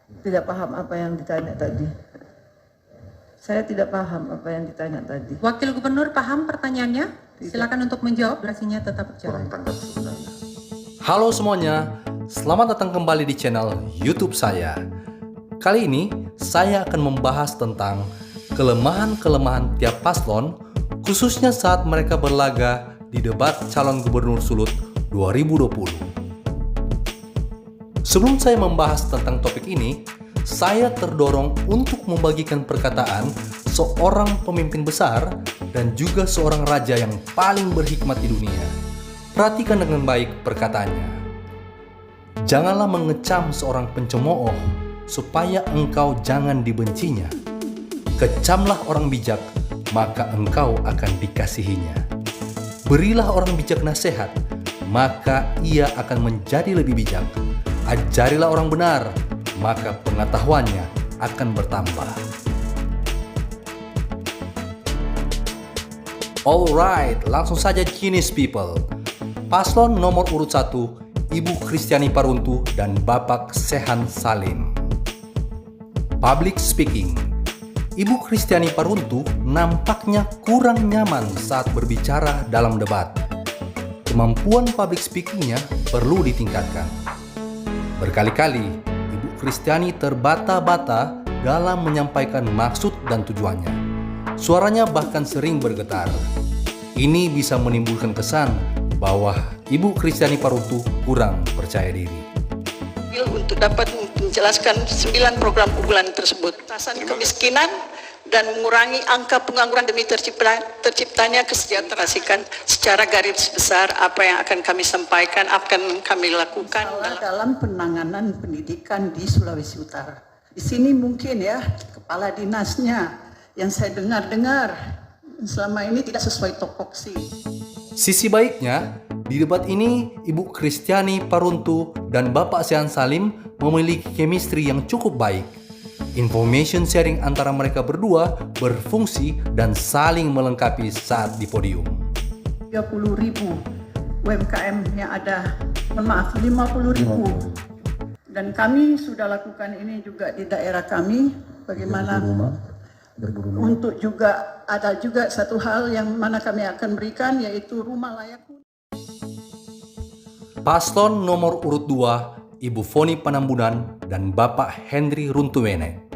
Tidak paham apa yang ditanya tadi. Saya tidak paham apa yang ditanya tadi. Wakil Gubernur paham pertanyaannya? Silakan untuk menjawab, durasinya tetap berjalan. Halo semuanya, selamat datang kembali di channel YouTube saya. Kali ini saya akan membahas tentang kelemahan-kelemahan tiap paslon, khususnya saat mereka berlaga di debat calon gubernur Sulut 2020. Sebelum saya membahas tentang topik ini, saya terdorong untuk membagikan perkataan seorang pemimpin besar dan juga seorang raja yang paling berhikmat di dunia. Perhatikan dengan baik perkataannya. Janganlah mengecam seorang pencemooh, supaya engkau jangan dibencinya. Kecamlah orang bijak, maka engkau akan dikasihinya. Berilah orang bijak nasihat, maka ia akan menjadi lebih bijak. Ajarilah orang benar, maka pengetahuannya akan bertambah. Alright, langsung saja genius people. Paslon nomor urut 1, Ibu Kristiani Paruntu dan Bapak Sehan Salim. Public speaking. Ibu Kristiani Paruntu nampaknya kurang nyaman saat berbicara dalam debat. Kemampuan public speakingnya perlu ditingkatkan. Berkali-kali, Ibu Kristiani terbata-bata dalam menyampaikan maksud dan tujuannya. Suaranya bahkan sering bergetar. Ini bisa menimbulkan kesan bahwa Ibu Kristiani Paruntu kurang percaya diri. Untuk dapat menjelaskan 9 program unggulan tersebut, pengentasan kemiskinan dan mengurangi angka pengangguran demi terciptanya kesejahteraan secara garis besar. Apa yang akan kami sampaikan, akan kami lakukan dalam penanganan pendidikan di Sulawesi Utara. Di sini mungkin ya, kepala dinasnya yang saya dengar-dengar selama ini tidak sesuai topoksi. Sisi baiknya, di debat ini Ibu Kristiani Paruntu dan Bapak Sehan Salim memiliki chemistry yang cukup baik. Information sharing antara mereka berdua berfungsi dan saling melengkapi saat di podium. 30.000 UMKM yang ada, 50.000. Dan kami sudah lakukan ini juga di daerah kami, bagaimana untuk juga ada juga satu hal yang mana kami akan berikan, yaitu rumah layak huni. Paslon nomor urut 2, Ibu Foni Panambunan dan Bapak Henry Runtuwene.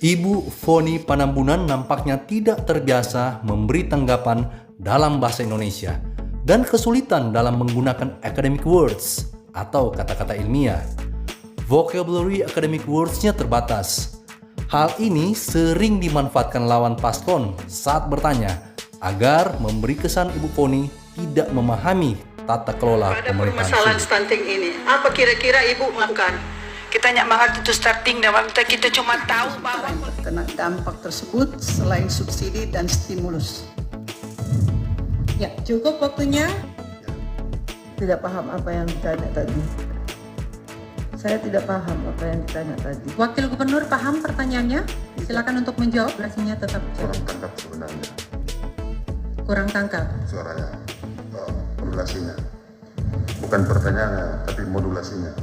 Ibu Foni Panambunan nampaknya tidak terbiasa memberi tanggapan dalam bahasa Indonesia dan kesulitan dalam menggunakan academic words atau kata-kata ilmiah. Vocabulary academic words-nya terbatas. Hal ini sering dimanfaatkan lawan paslon saat bertanya agar memberi kesan Ibu Foni tidak memahami tata kelola pada pemerintahan. permasalahan stunting ini, apa kira-kira Ibu melakukan? Kita nyak mangat itu starting dan kita cuma tahu bahwa Terkena dampak tersebut selain subsidi dan stimulus. Ya, cukup waktunya. Tidak paham apa yang ditanya tadi. Saya tidak paham apa yang ditanya tadi. Wakil Gubernur paham pertanyaannya? Silakan untuk menjawab, durasinya tetap berjalan. Kurang tangkap sebenarnya Kurang tangkap. suaranya, modulasinya. Bukan pertanyaannya, tapi modulasinya.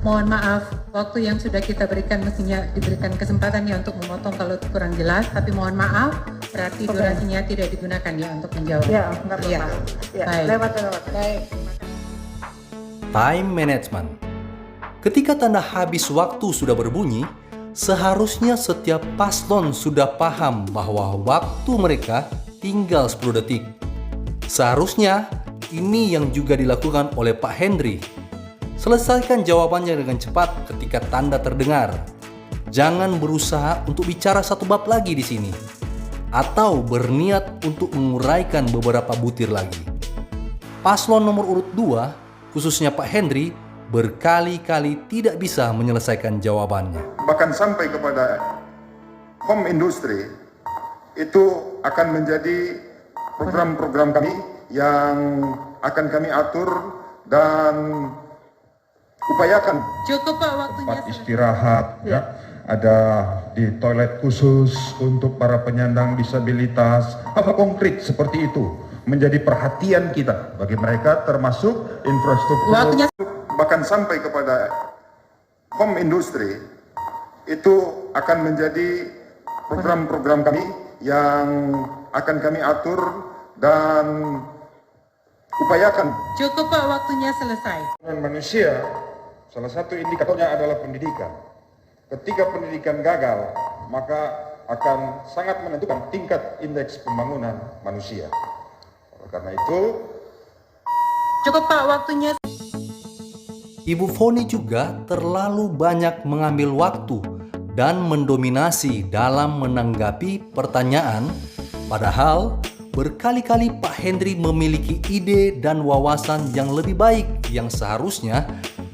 Mohon maaf, waktu yang sudah kita berikan mestinya diberikan kesempatan ya untuk memotong kalau kurang jelas. Tapi mohon maaf, berarti durasinya tidak digunakan ya untuk menjawab. Ya, enggak apa-apa. Ya. Ya, Baik. lewat. Baik. Time management. Ketika tanda habis waktu sudah berbunyi, seharusnya setiap paslon sudah paham bahwa waktu mereka tinggal 10 detik. Seharusnya ini yang juga dilakukan oleh Pak Henry. Selesaikan jawabannya dengan cepat ketika tanda terdengar. Jangan berusaha untuk bicara satu bab lagi di sini, atau berniat untuk menguraikan beberapa butir lagi. Paslon nomor urut 2, khususnya Pak Henry, berkali-kali tidak bisa menyelesaikan jawabannya. Bahkan sampai kepada home industry, itu akan menjadi program-program kami yang akan kami atur dan upayakan. Cukup Pak, waktunya. Tempat istirahat, ya. Ada di toilet khusus untuk para penyandang disabilitas. Apa konkret seperti itu menjadi perhatian kita bagi mereka, termasuk infrastruktur. Waktunya. Bahkan sampai kepada home industry itu akan menjadi program-program kami yang akan kami atur dan upayakan. Cukup Pak, waktunya selesai. Manusia, salah satu indikatornya adalah pendidikan. Ketika pendidikan gagal, maka akan sangat menentukan tingkat indeks pembangunan manusia. Oleh karena itu, Cukup Pak, waktunya. Ibu Foni juga terlalu banyak mengambil waktu dan mendominasi dalam menanggapi pertanyaan, padahal berkali-kali Pak Henry memiliki ide dan wawasan yang lebih baik yang seharusnya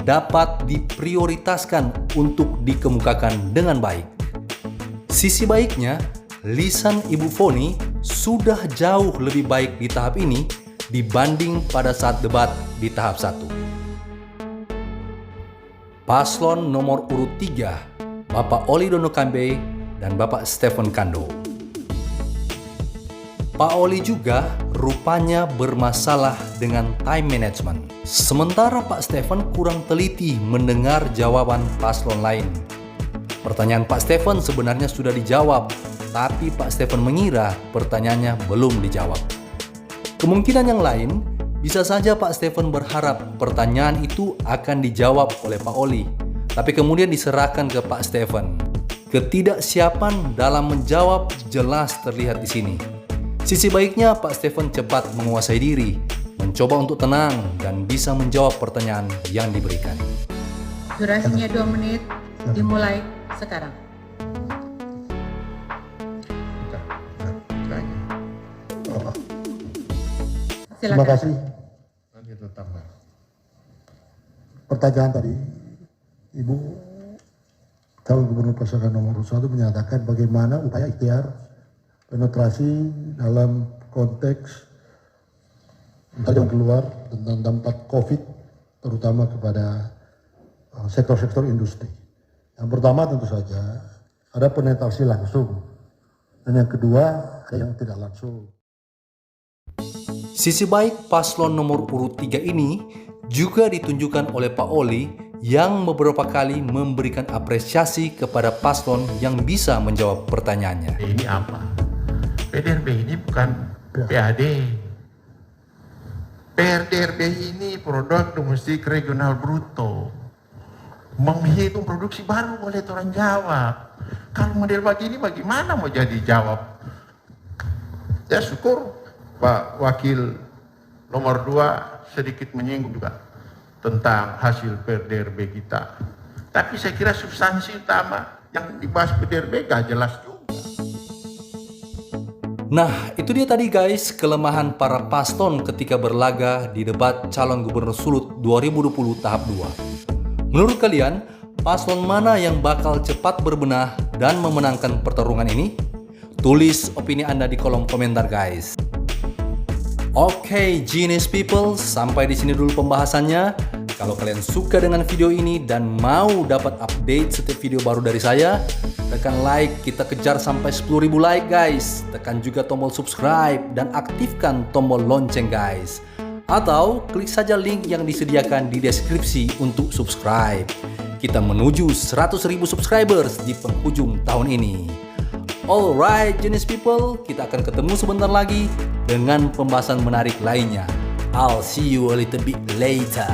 dapat diprioritaskan untuk dikemukakan dengan baik. Sisi baiknya, lisan Ibu Foni sudah jauh lebih baik di tahap ini dibanding pada saat debat di tahap 1. Paslon nomor urut 3, Bapak Oli Dono Kambe dan Bapak Stephen Kando. Pak Oli juga rupanya bermasalah dengan time management. Sementara Pak Stephen kurang teliti mendengar jawaban paslon lain. Pertanyaan Pak Stephen sebenarnya sudah dijawab, tapi Pak Stephen mengira pertanyaannya belum dijawab. Kemungkinan yang lain, bisa saja Pak Stephen berharap pertanyaan itu akan dijawab oleh Pak Oli, tapi kemudian diserahkan ke Pak Stephen. Ketidaksiapan dalam menjawab jelas terlihat di sini. Sisi baiknya Pak Stephen cepat menguasai diri, mencoba untuk tenang dan bisa menjawab pertanyaan yang diberikan. Durasinya 2 menit, dimulai sekarang. Terima Silakan. kasih. Pertanyaan tadi, Ibu Calon Gubernur Pasangan nomor 1 menyatakan bagaimana upaya ikhtiar penetrasi dalam konteks yang keluar tentang dampak COVID, terutama kepada sektor-sektor industri. Yang pertama tentu saja ada penetrasi langsung, dan yang kedua ada yang tidak langsung. Sisi baik paslon nomor urut 3 ini juga ditunjukkan oleh Pak Oli yang beberapa kali memberikan apresiasi kepada paslon yang bisa menjawab pertanyaannya. Ini apa? PDRB ini bukan PAD. PDRB ini produk domestik regional bruto. Menghitung produksi baru boleh orang jawab. Kalau model begini bagaimana mau jadi jawab? Ya syukur Pak Wakil nomor 2 sedikit menyinggung juga tentang hasil PDRB kita. Tapi saya kira substansi utama yang dibahas PDRB gak jelas juga. Nah, itu dia tadi guys, kelemahan para paslon ketika berlaga di debat calon gubernur Sulut 2020 tahap 2. Menurut kalian, paslon mana yang bakal cepat berbenah dan memenangkan pertarungan ini? Tulis opini Anda di kolom komentar guys. Oke, Genius People, sampai di sini dulu pembahasannya. Kalau kalian suka dengan video ini dan mau dapat update setiap video baru dari saya, tekan like, kita kejar sampai 10.000 like guys. Tekan juga tombol subscribe dan aktifkan tombol lonceng guys. Atau klik saja link yang disediakan di deskripsi untuk subscribe. Kita menuju 100.000 subscribers di penghujung tahun ini. Alright, Genius People, kita akan ketemu sebentar lagi dengan pembahasan menarik lainnya. I'll see you a little bit later.